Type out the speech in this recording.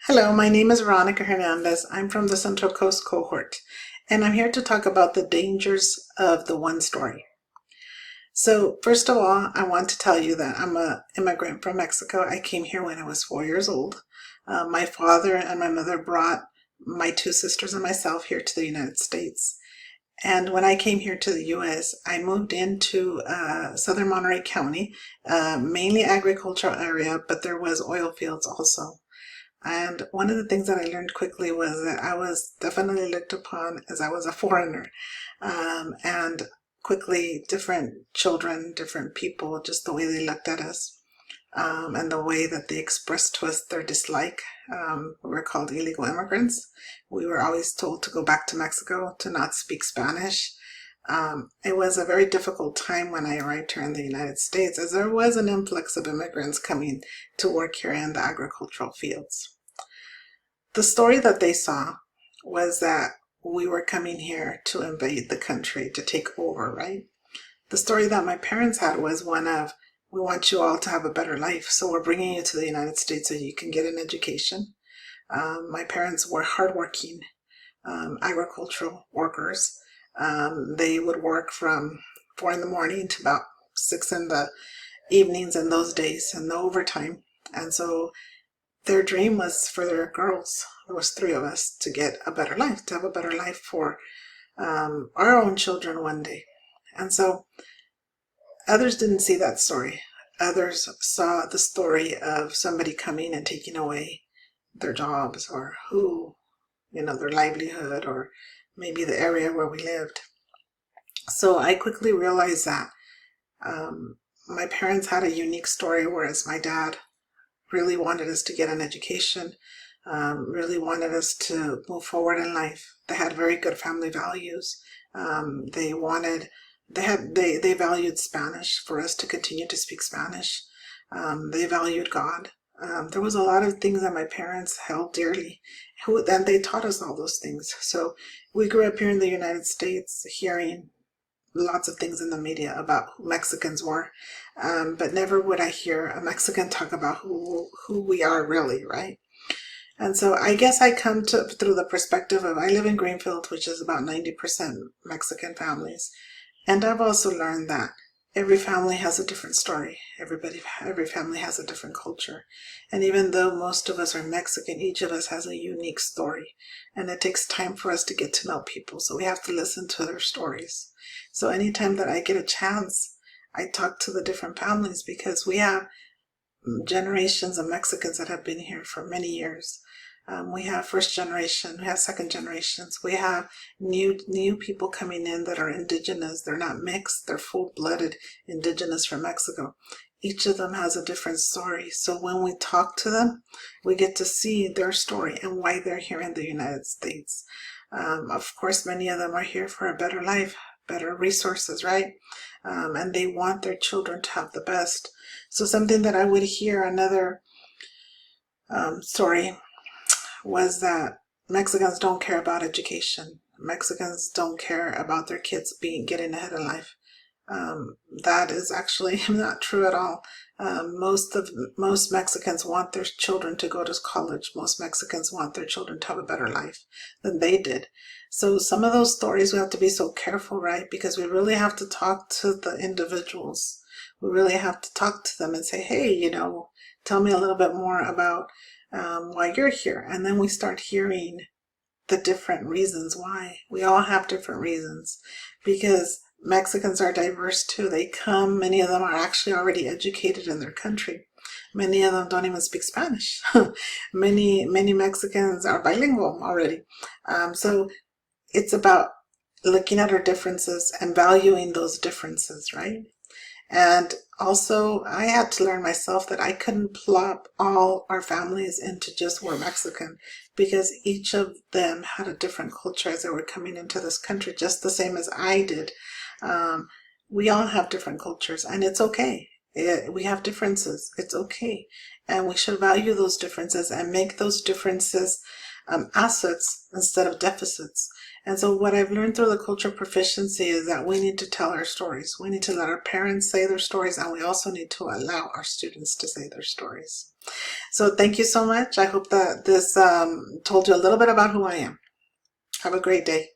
Hello, my name is Veronica Hernandez. I'm from the Central Coast cohort, and I'm here to talk about the dangers of the one story. So, first of all, I want to tell you that I'm an immigrant from Mexico. I came here when I was 4 years old. My father and my mother brought my two sisters and myself here to the United States. And when I came here to the U.S., I moved into southern Monterey County, mainly agricultural area, but there was oil fields also. And one of the things that I learned quickly was that I was definitely looked upon as I was a foreigner. And quickly, different children, different people, just the way they looked at us, and the way that they expressed to us their dislike. We were called illegal immigrants. We were always told to go back to Mexico, to not speak Spanish. It was a very difficult time when I arrived here in the United States, as there was an influx of immigrants coming to work here in the agricultural fields. The story that they saw was that we were coming here to invade the country, to take over, right? The story that my parents had was one of, we want you all to have a better life, so we're bringing you to the United States so you can get an education. My parents were hardworking agricultural workers. They would work from 4 in the morning to about 6 in the evenings in those days, and no overtime. And so their dream was for their girls, there was 3 of us, to get a better life, to have a better life for our own children one day. And so others didn't see that story. Others saw the story of somebody coming and taking away their jobs, or their livelihood, or maybe the area where we lived. So I quickly realized that my parents had a unique story, whereas my dad really wanted us to get an education, really wanted us to move forward in life. They had very good family values. They valued Spanish, for us to continue to speak Spanish. They valued God. There was a lot of things that my parents held dearly, and they taught us all those things. So we grew up here in the United States hearing lots of things in the media about who Mexicans were, but never would I hear a Mexican talk about who we are really, right? And so I guess I come to through the perspective of, I live in Greenfield, which is about 90% Mexican families, and I've also learned that every family has a different story. Every family has a different culture, and even though most of us are Mexican, each of us has a unique story, and it takes time for us to get to know people. So we have to listen to their stories. So anytime that I get a chance, I talk to the different families, because we have generations of Mexicans that have been here for many years. We have first generation, we have second generations, we have new people coming in that are indigenous. They're not mixed, they're full-blooded indigenous from Mexico. Each of them has a different story. So when we talk to them, we get to see their story and why they're here in the United States. Of course, many of them are here for a better life, better resources, right? And they want their children to have the best. So something that I would hear, another story, was that Mexicans don't care about education. Mexicans don't care about their kids getting ahead in life. That is actually not true at all. Most Mexicans want their children to go to college. Most Mexicans want their children to have a better life than they did. So some of those stories, we have to be so careful, right? Because we really have to talk to the individuals. We really have to talk to them and say, hey, tell me a little bit more about why you're here. And then we start hearing the different reasons why. We all have different reasons, because Mexicans are diverse too. Many of them are actually already educated in their country. Many of them don't even speak Spanish. Many Mexicans are bilingual already. So it's about looking at our differences and valuing those differences, right? And also, I had to learn myself that I couldn't plop all our families into just we're Mexican, because each of them had a different culture as they were coming into this country, just the same as I did. We all have different cultures, and it's okay. We have differences. It's okay. And we should value those differences and make those differences assets instead of deficits. And so what I've learned through the cultural proficiency is that we need to tell our stories. We need to let our parents say their stories, and we also need to allow our students to say their stories. So thank you so much. I hope that this told you a little bit about who I am. Have a great day.